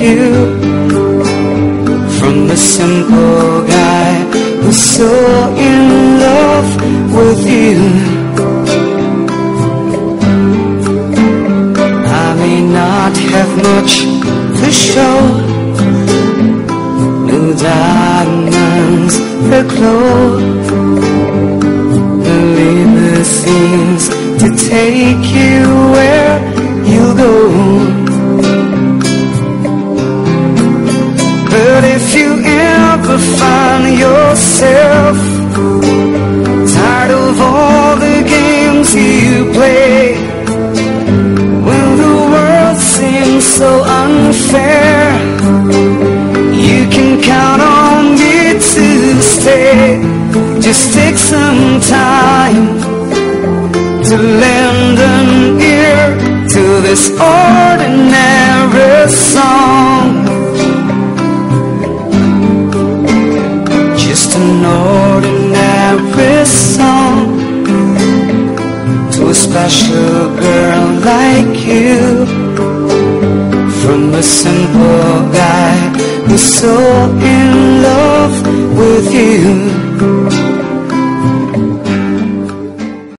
you, from a simple guy who's so in love with you. I may not have much to show, no diamonds or clothes, no limousines to take you where you go. But if you ever find yourself tired of all the games you play, when the world seems so unfair, you can count on me to stay. Just take some time to lend an ear to this ordinary song. Just an ordinary song to a special girl like you, from a simple guy who's so in love with you.